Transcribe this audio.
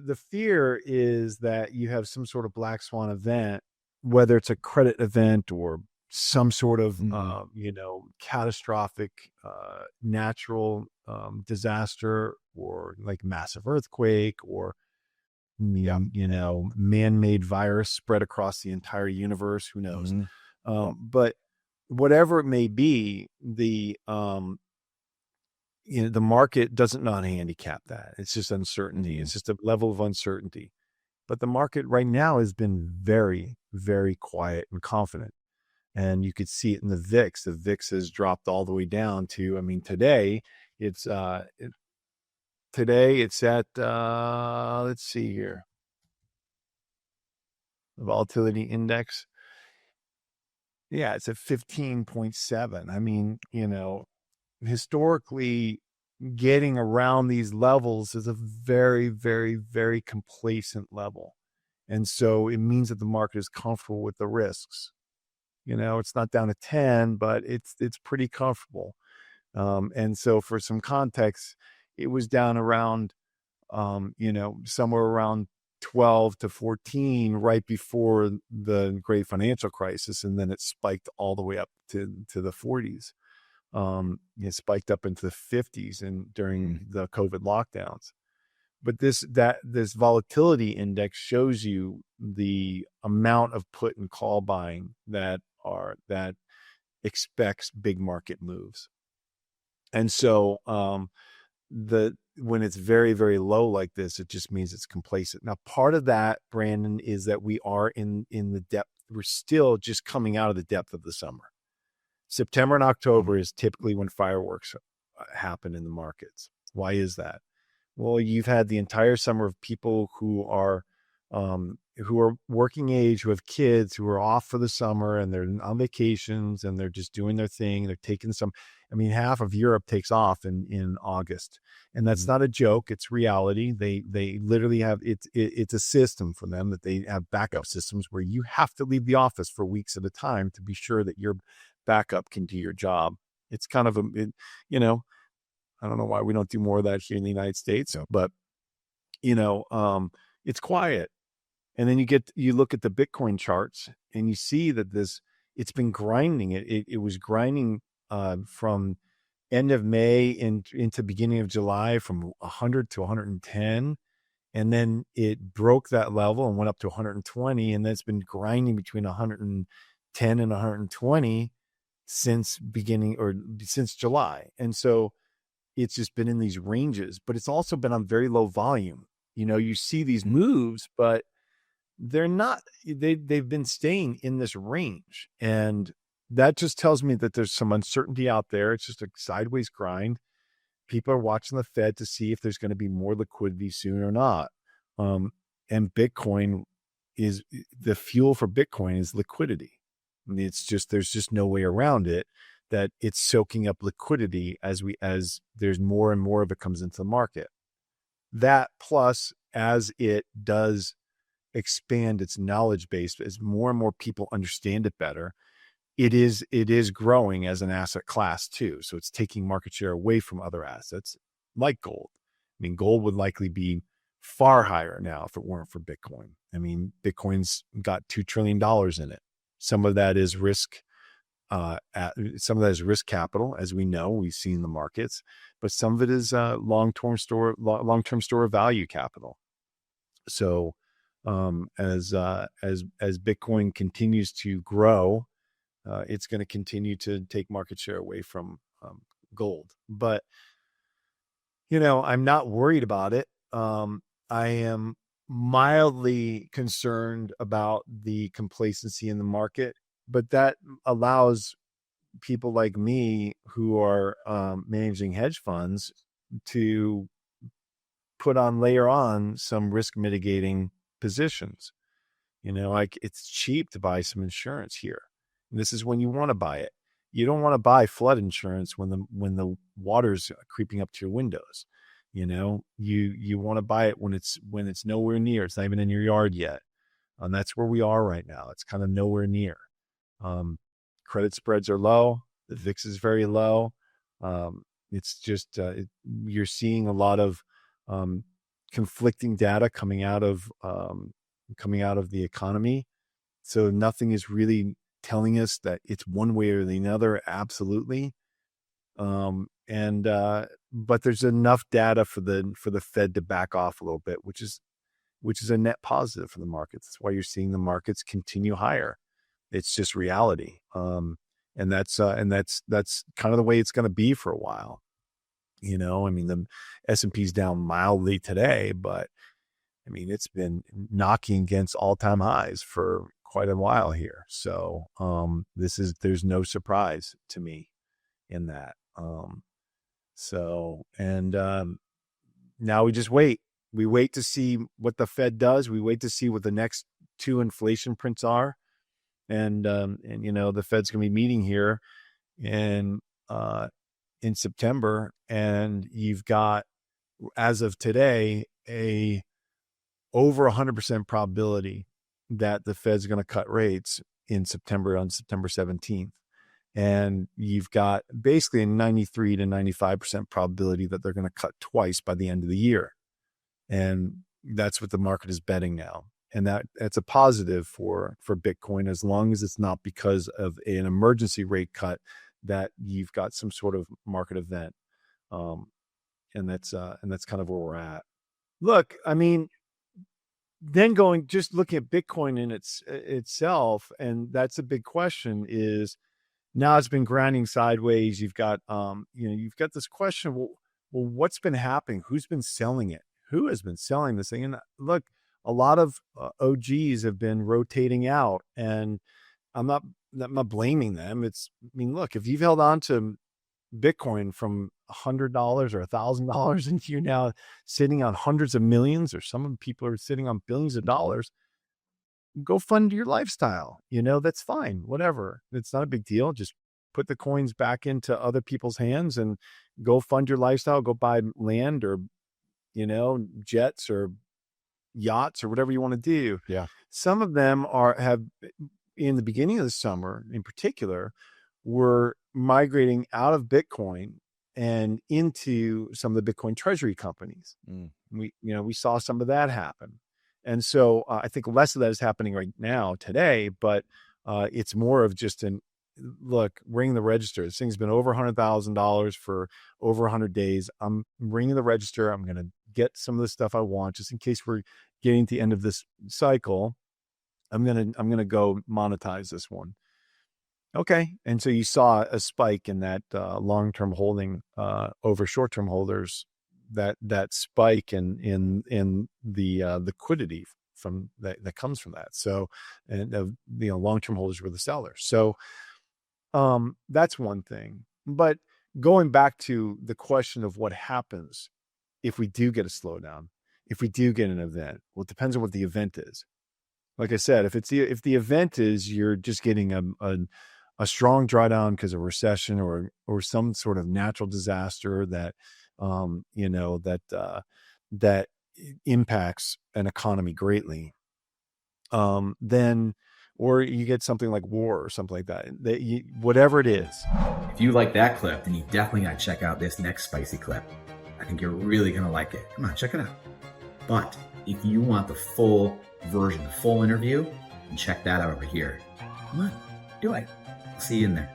the fear is that you have some sort of black swan event, whether it's a credit event or some sort of catastrophic natural disaster, or like massive earthquake, or man-made virus spread across the entire universe. Who knows? But whatever it may be, the market doesn't know how to handicap that. It's just uncertainty. It's just a level of uncertainty. But the market right now has been very, very quiet and confident. And you could see it in the VIX. The VIX has dropped all the way down to, I mean, today it's at let's see here. The volatility index. Yeah, it's at 15.7. I mean, historically, getting around these levels is a very, very, very complacent level. And so it means that the market is comfortable with the risks. It's not down to 10, but it's pretty comfortable. And so for some context, it was down around, somewhere around 12 to 14 right before the great financial crisis. And then it spiked all the way up to the 40s. It spiked up into the 50s and during the COVID lockdowns. But this volatility index shows you the amount of put and call buying that expects big market moves. And so when it's very, very low like this, it just means it's complacent. Now, part of that, Brandon, is that we are in the depth. We're still just coming out of the depth of the summer. September and October is typically when fireworks happen in the markets. Why is that? Well, you've had the entire summer of people who are working age, who have kids, who are off for the summer, and they're on vacations, and they're just doing their thing. They're taking half of Europe takes off in August, and that's not a joke. It's reality. They literally have it's a system for them that they have backup systems where you have to leave the office for weeks at a time to be sure that your backup can do your job. It's kind of I don't know why we don't do more of that here in the United States, but it's quiet. And then you look at the Bitcoin charts and you see that it's been grinding. It was grinding from end of May into beginning of July from 100 to 110. And then it broke that level and went up to 120. And then it's been grinding between 110 and 120 since July. And so it's just been in these ranges, but it's also been on very low volume. You see these moves, but they've been staying in this range. And that just tells me that there's some uncertainty out there. It's just a sideways grind. People are watching the Fed to see if there's going to be more liquidity soon or not. And Bitcoin is the fuel for Bitcoin is liquidity. I mean, there's just no way around it, that it's soaking up liquidity as there's more and more of it comes into the market. That plus, as it does expand its knowledge base, as more and more people understand it better, it is growing as an asset class too. So it's taking market share away from other assets like gold. I mean, gold would likely be far higher now if it weren't for Bitcoin. I mean, Bitcoin's got $2 trillion in it. Some of that is risk. Some of that is risk capital, as we know, we've seen the markets, but some of it is long-term store of value capital. So as Bitcoin continues to grow, it's going to continue to take market share away from gold. But I'm not worried about it. I am mildly concerned about the complacency in the market, but that allows people like me who are managing hedge funds to layer on some risk mitigating positions. Like it's cheap to buy some insurance here. And this is when you want to buy it. You don't want to buy flood insurance when the water's creeping up to your windows. You want to buy it when it's nowhere near. It's not even in your yard yet. And that's where we are right now. It's kind of nowhere near. Credit spreads are low. The VIX is very low. It's just you're seeing a lot of conflicting data coming out of the economy. So nothing is really telling us that it's one way or the other. Absolutely. But there's enough data for the Fed to back off a little bit, which is a net positive for the markets. That's why you're seeing the markets continue higher. It's just reality. And that's kind of the way it's going to be for a while. You know, I mean, the S&P's down mildly today, but I mean, it's been knocking against all-time highs for quite a while here. So, there's no surprise to me in that. Now we just wait. We wait to see what the Fed does. We wait to see what the next 2 inflation prints are. And you know, the Fed's going to be meeting here in September, and you've got, as of today, a over 100% probability that the Fed's going to cut rates in September, on September 17th. And you've got basically a 93 to 95% probability that they're going to cut twice by the end of the year. And that's what the market is betting now. And that's a positive for Bitcoin, as long as it's not because of an emergency rate cut that you've got some sort of market event. And that's kind of where we're at. Look, I mean, then just looking at Bitcoin in itself, and that's a big question, is now it's been grinding sideways. You've got, you've got this question, well, what's been happening? Who's been selling it? Who has been selling this thing? And look, a lot of OGs have been rotating out, and I'm not blaming them. Look, if you've held on to Bitcoin from $100 or $1,000 and you're now sitting on hundreds of millions, or some people are sitting on billions of dollars, go fund your lifestyle. You know, that's fine. Whatever. It's not a big deal. Just put the coins back into other people's hands and go fund your lifestyle. Go buy land, or, you know, jets or yachts or whatever you want to do. Yeah. Some of them have in the beginning of the summer in particular were migrating out of Bitcoin and into some of the Bitcoin treasury companies. We saw some of that happen. And so I think less of that is happening right now today, but it's more of just look, ring the register. This thing's been over $100,000 for over 100 days. I'm ringing the register. I'm going to get some of the stuff I want, just in case we're getting to the end of this cycle. I'm going to go monetize this one. Okay. And so you saw a spike in that long-term holding over short-term holders, that spike in the liquidity from that comes from that. So, and long-term holders were the sellers. So that's one thing. But going back to the question of what happens if we do get a slowdown, if we do get an event, well, it depends on what the event is. Like I said, if the event is you're just getting a strong drawdown because of recession or some sort of natural disaster that that impacts an economy greatly, then, or you get something like war or something like that, whatever it is. If you like that clip, then you definitely got to check out this next spicy clip. I think you're really going to like it. Come on, check it out. But if you want the full version, the full interview, then check that out over here. Come on, do it. I'll see you in there.